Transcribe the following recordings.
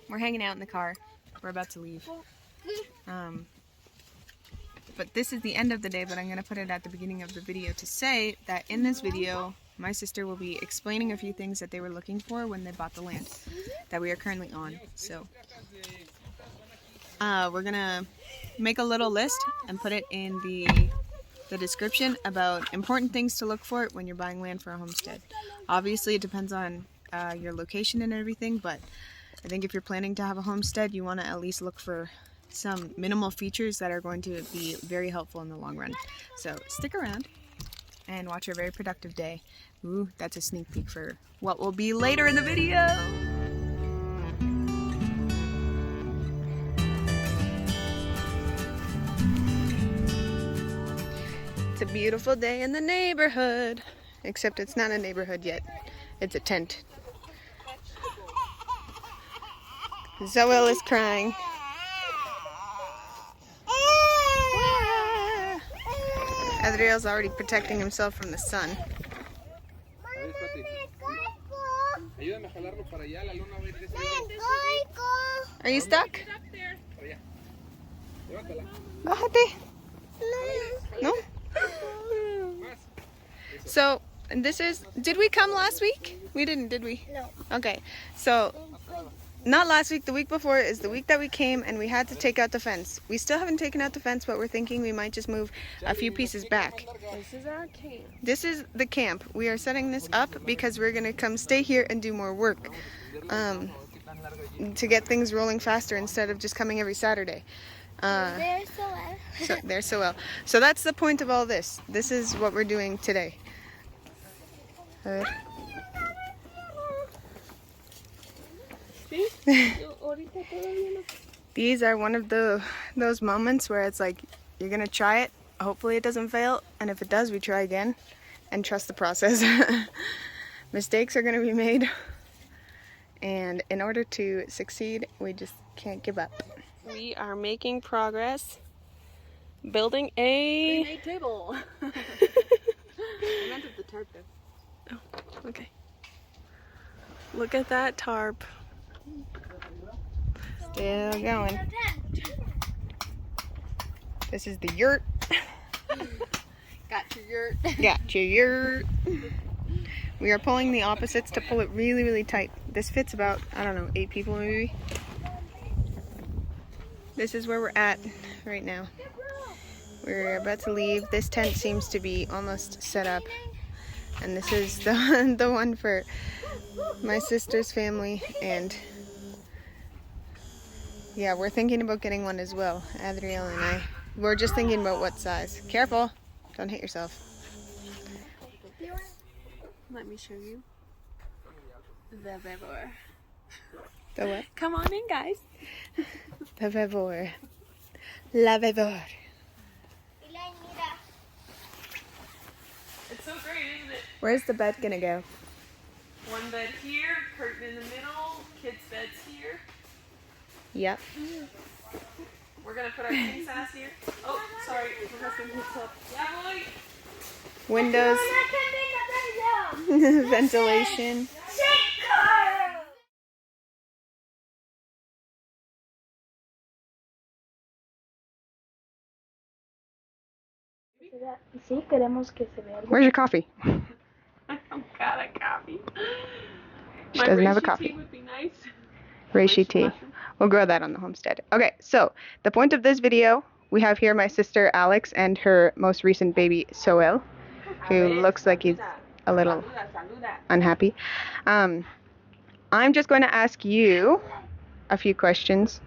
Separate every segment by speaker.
Speaker 1: we're hanging out in the car. We're about to leave. But this is the end of the day, but I'm going to put it at the beginning of the video to say that in this video, my sister will be explaining a few things that they were looking for when they bought the land that we are currently on. So we're going to make a little list and put it in the description about important things to look for when you're buying land for a homestead. Obviously, it depends on your location and everything, but I think if you're planning to have a homestead, you want to at least look for some minimal features that are going to be very helpful in the long run. So stick around and watch a very productive day. Ooh, that's a sneak peek for what will be later in the video. It's a beautiful day in the neighborhood, except it's not a neighborhood yet. It's a tent. Zoel is crying. Adriel's already protecting himself from the sun. Are you stuck? Bájate. No? So, this is, did we come last week? We didn't, did we?
Speaker 2: No.
Speaker 1: Okay, so not last week, the week before is the week that we came and we had to take out the fence. We still haven't taken out the fence, but we're thinking we might just move a few pieces back.
Speaker 2: This is our camp.
Speaker 1: This is the camp. We are setting this up because we're going to come stay here and do more work to get things rolling faster instead of just coming every Saturday. There's so well. So that's the point of all this. This is what we're doing today. These are one of those moments where it's like you're gonna try it, hopefully it doesn't fail, and if it does, we try again and trust the process. Mistakes are gonna be made, and in order to succeed, we just can't give up. We are making progress building a
Speaker 2: table. I meant the tarp though.
Speaker 1: Oh, okay. Look at that tarp. Still going. This is the yurt.
Speaker 2: Got your yurt.
Speaker 1: Got your yurt. We are pulling the opposites to pull it really, really tight. This fits about, I don't know, 8 people maybe. This is where we're at right now. We're about to leave. This tent seems to be almost set up. And this is the one for my sister's family, and yeah, we're thinking about getting one as well, Adriel and I. We're just thinking about what size. Careful, don't hit yourself.
Speaker 2: Let me show you the vevor.
Speaker 1: The what?
Speaker 2: Come on in, guys.
Speaker 1: The vevor. La vevor.
Speaker 2: It's so great, isn't it?
Speaker 1: Where's the bed gonna go?
Speaker 2: One bed here, curtain in the middle, kids' beds here.
Speaker 1: Yep.
Speaker 2: We're gonna put our king size here. Oh, sorry, my husband picks up. Yeah, boy.
Speaker 1: Windows. Ventilation.
Speaker 3: Sí, queremos que se vea.
Speaker 1: Where's your coffee?
Speaker 2: I don't got a coffee.
Speaker 1: She doesn't have a coffee.
Speaker 2: Tea would be nice.
Speaker 1: Reishi tea. We'll grow that on the homestead. Okay, so the point of this video, we have here my sister Alex and her most recent baby Soel, who looks like he's a little unhappy. I'm just going to ask you a few questions.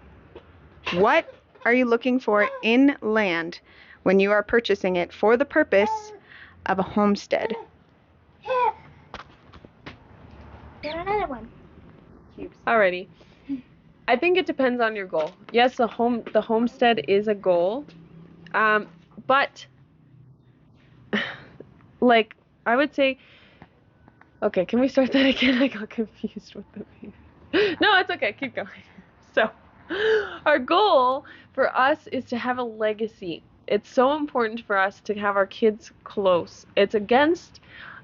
Speaker 1: What are you looking for in land when you are purchasing it for the purpose of a homestead?
Speaker 3: Get another one.
Speaker 2: Alrighty. I think it depends on your goal. Yes, the homestead is a goal, but like I would say, okay, can we start that again? I got confused with the baby. No, it's okay. Keep going. So, our goal for us is to have a legacy. It's so important for us to have our kids close. It's against,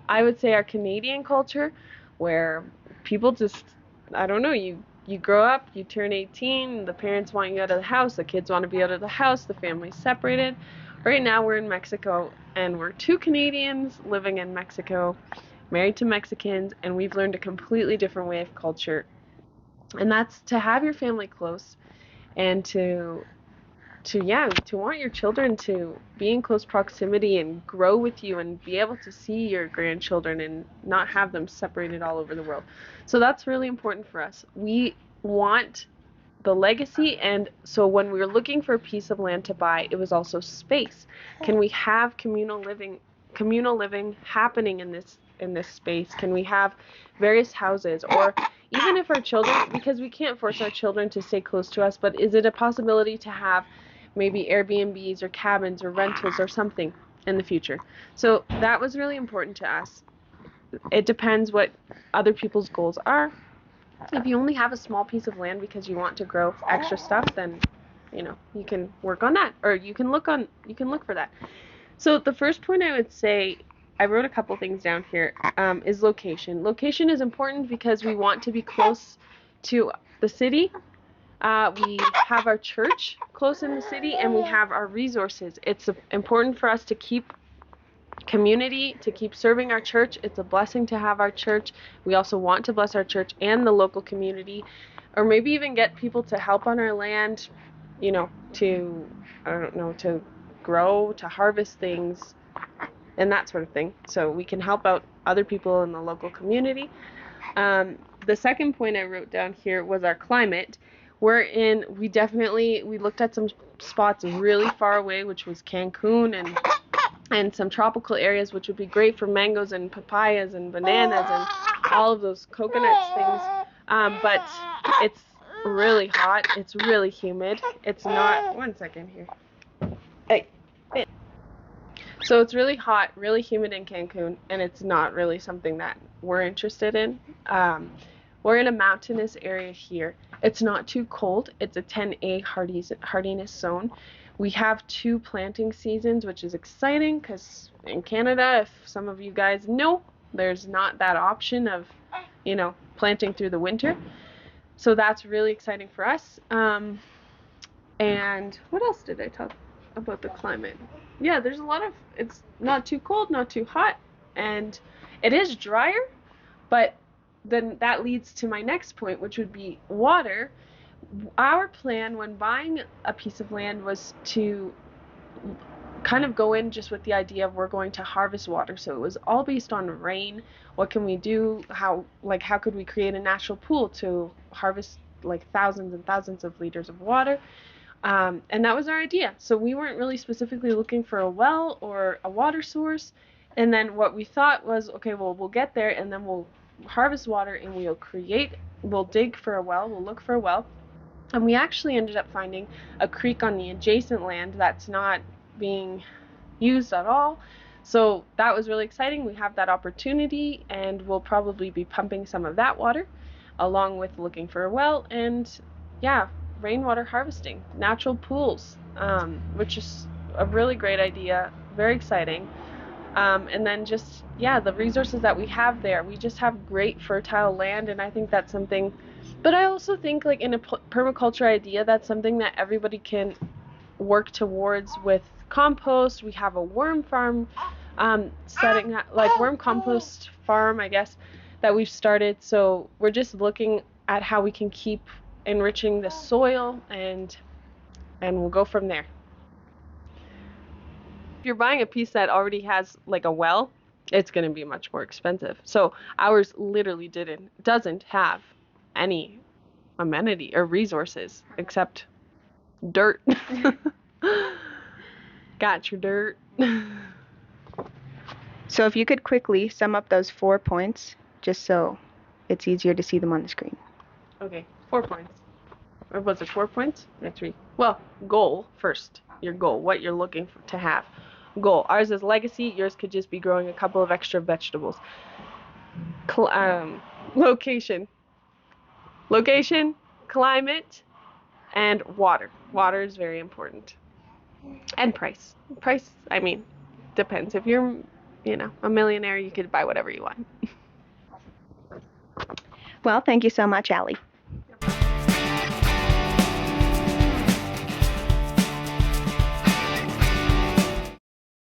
Speaker 2: I would say, our Canadian culture, where people just, I don't know, you you grow up, you turn 18, the parents want you out of the house, the kids want to be out of the house, the family's separated. Right now we're in Mexico, and we're 2 Canadians living in Mexico, married to Mexicans, and we've learned a completely different way of culture. And that's to have your family close and to want your children to be in close proximity and grow with you and be able to see your grandchildren and not have them separated all over the world. So that's really important for us. We want the legacy, and so when we were looking for a piece of land to buy, it was also space. Can we have communal living happening in this space? Can we have various houses, or even if our children, because we can't force our children to stay close to us, but is it a possibility to have maybe Airbnbs or cabins or rentals or something in the future? So that was really important to us. It depends what other people's goals are. If you only have a small piece of land because you want to grow extra stuff, then you can work on that, or you can look for that. So the first point I would say, I wrote a couple things down here, is location. Location is important because we want to be close to the city. We have our church close in the city, and we have our resources. It's important for us to keep community, to keep serving our church. It's a blessing to have our church. We also want to bless our church and the local community, or maybe even get people to help on our land, to grow, to harvest things, and that sort of thing. So we can help out other people in the local community. The second point I wrote down here was our climate. We looked at some spots really far away, which was Cancun and some tropical areas, which would be great for mangoes and papayas and bananas and all of those coconuts things. But it's really hot. It's really humid. It's not, one second here. Hey. So it's really hot, really humid in Cancun, and it's not really something that we're interested in. We're in a mountainous area here. It's not too cold. It's a 10A hardiness zone. We have 2 planting seasons, which is exciting because in Canada, if some of you guys know, there's not that option of, planting through the winter. So that's really exciting for us. And what else did I talk about the climate? Yeah, it's not too cold, not too hot, and it is drier, but then that leads to my next point, which would be water. Our plan when buying a piece of land was to kind of go in just with the idea of we're going to harvest water. So it was all based on rain. What can we do? How could we create a natural pool to harvest thousands and thousands of liters of water? And that was our idea. So we weren't really specifically looking for a well or a water source. And then what we thought was, okay, well, we'll get there and then we'll harvest water and we'll dig for a well, we'll look for a well. And we actually ended up finding a creek on the adjacent land that's not being used at all. So that was really exciting. We have that opportunity, and we'll probably be pumping some of that water along with looking for a well and, rainwater harvesting, natural pools, which is a really great idea, very exciting. And then just, the resources that we have there, we just have great fertile land, and I think that's something, but I also think in a permaculture idea, that's something that everybody can work towards with compost. We have a worm farm worm compost farm, I guess, that we've started. So we're just looking at how we can keep enriching the soil, and we'll go from there. If you're buying a piece that already has a well, it's going to be much more expensive. So ours literally doesn't have any amenity or resources except dirt. Got your dirt.
Speaker 1: So if you could quickly sum up those 4 points, just so it's easier to see them on the screen.
Speaker 2: Okay, 4 points. Or was it 4 points? Or 3? Well, goal first. Your goal, what you're looking to have. Goal. Ours is legacy. Yours could just be growing a couple of extra vegetables. Location, climate, and water. Water is very important. And price. Price, depends. If you're, a millionaire, you could buy whatever you want.
Speaker 1: Well, thank you so much, Allie.